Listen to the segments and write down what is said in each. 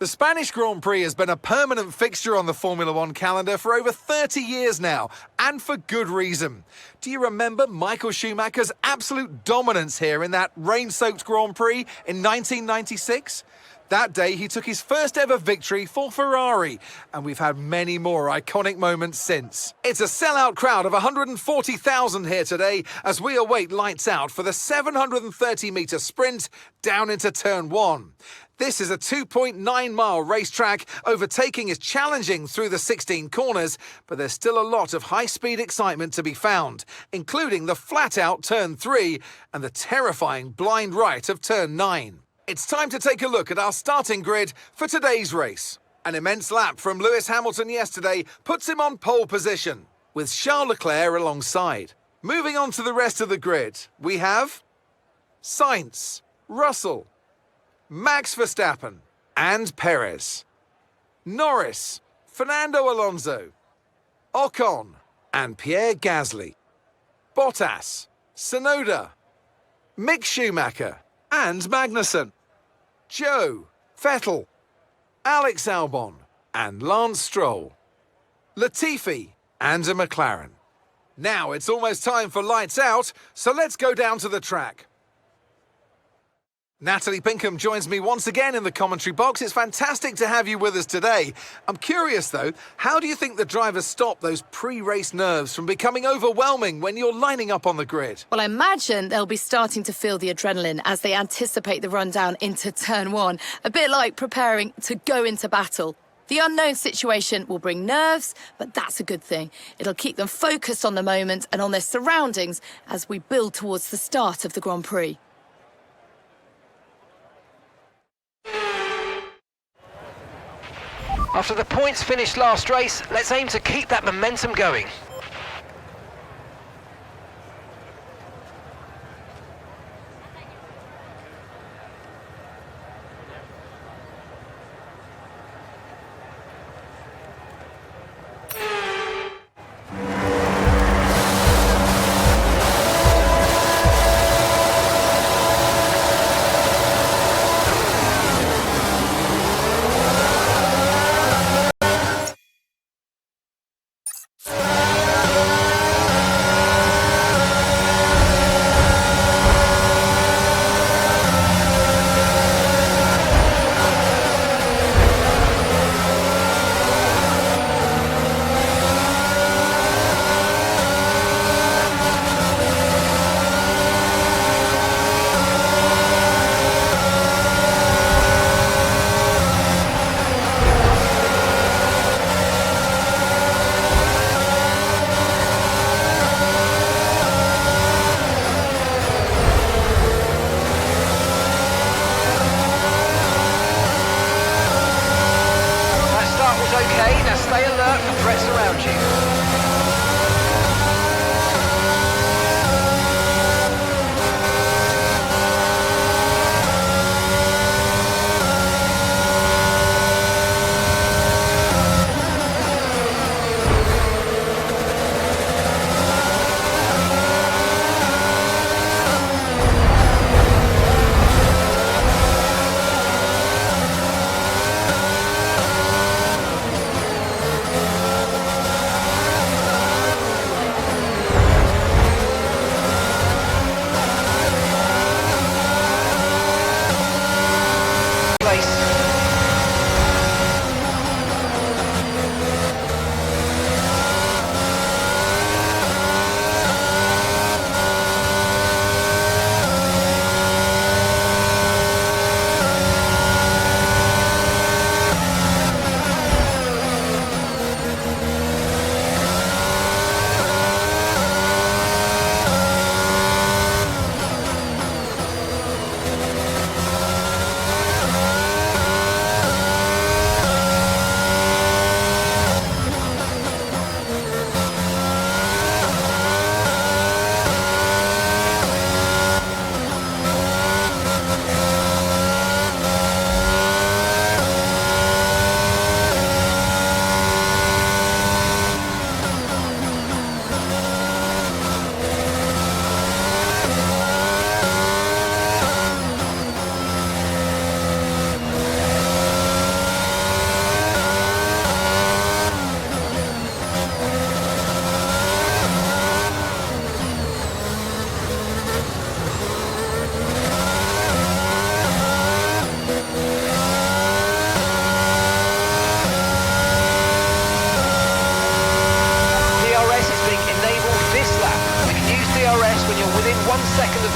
The Spanish Grand Prix has been a permanent fixture on the Formula One calendar for over 30 years now, and for good reason. Do you remember Michael Schumacher's absolute dominance here in that rain-soaked Grand Prix in 1996? That day he took his first ever victory for Ferrari, and we've had many more iconic moments since. It's a sellout crowd of 140,000 here today as we await lights out for the 730-metre sprint down into Turn 1. This is a 2.9-mile racetrack. Overtaking is challenging through the 16 corners, but there's still a lot of high-speed excitement to be found, including the flat-out Turn 3 and the terrifying blind right of Turn 9. It's time to take a look at our starting grid for today's race. An immense lap from Lewis Hamilton yesterday puts him on pole position, with Charles Leclerc alongside. Moving on to the rest of the grid, we have Sainz, Russell, Max Verstappen and Perez, Norris, Fernando Alonso, Ocon and Pierre Gasly, Bottas, Tsunoda, Mick Schumacher and Magnussen, Joe, Vettel, Alex Albon and Lance Stroll, Latifi and a McLaren. Now it's almost time for lights out, so let's go down to the track. Natalie Pinkham joins me once again in the commentary box. It's fantastic to have you with us today. I'm curious though, how do you think the drivers stop those pre-race nerves from becoming overwhelming when you're lining up on the grid? Well, I imagine they'll be starting to feel the adrenaline as they anticipate the rundown into Turn 1, a bit like preparing to go into battle. The unknown situation will bring nerves, but that's a good thing. It'll keep them focused on the moment and on their surroundings as we build towards the start of the Grand Prix. After the points finished last race, let's aim to keep that momentum going. Stay alert for threats around you.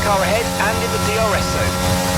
the car ahead and in the DRS zone.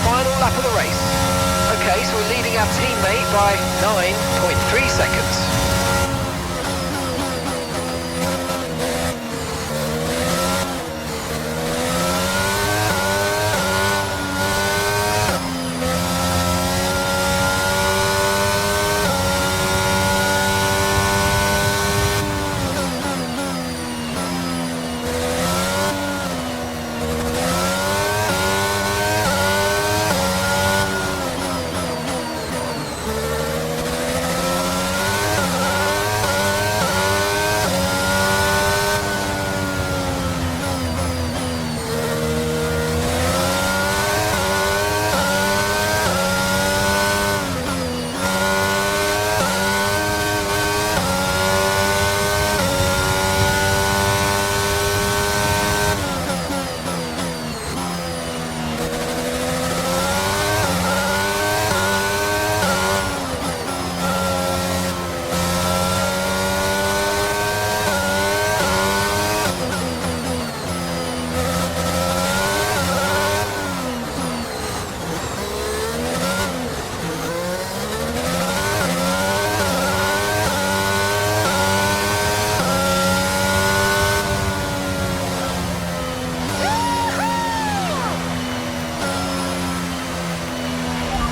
Final lap of the race. Okay, so we're leading our teammate by 9.3 seconds.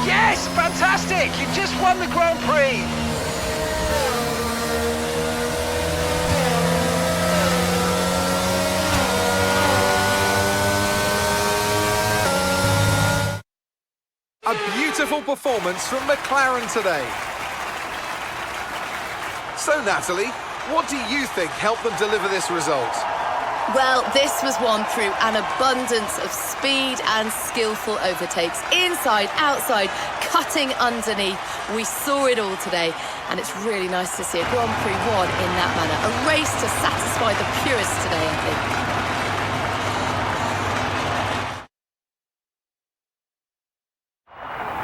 Yes, fantastic! You just won the Grand Prix! A beautiful performance from McLaren today. So, Natalie, what do you think helped them deliver this result? Well, this was won through an abundance of speed and skillful overtakes, inside, outside, cutting underneath. We saw it all today, and it's really nice to see a Grand Prix won in that manner. A race to satisfy the purists today, I think.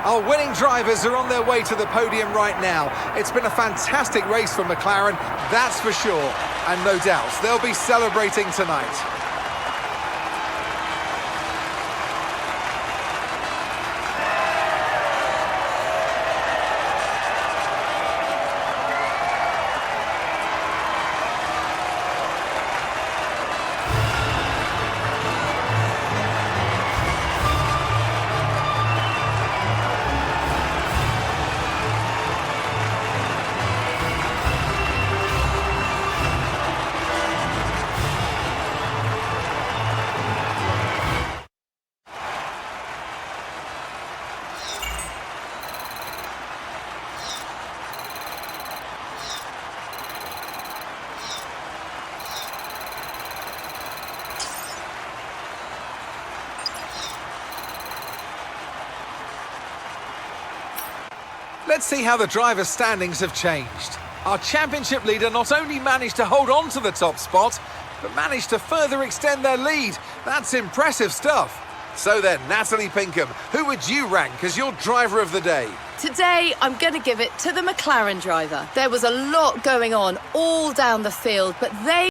Our winning drivers are on their way to the podium right now. It's been a fantastic race for McLaren, that's for sure. And no doubt, they'll be celebrating tonight. Let's see how the drivers' standings have changed. Our championship leader not only managed to hold on to the top spot, but managed to further extend their lead. That's impressive stuff. So then, Natalie Pinkham, who would you rank as your driver of the day? Today, I'm going to give it to the McLaren driver. There was a lot going on all down the field, but they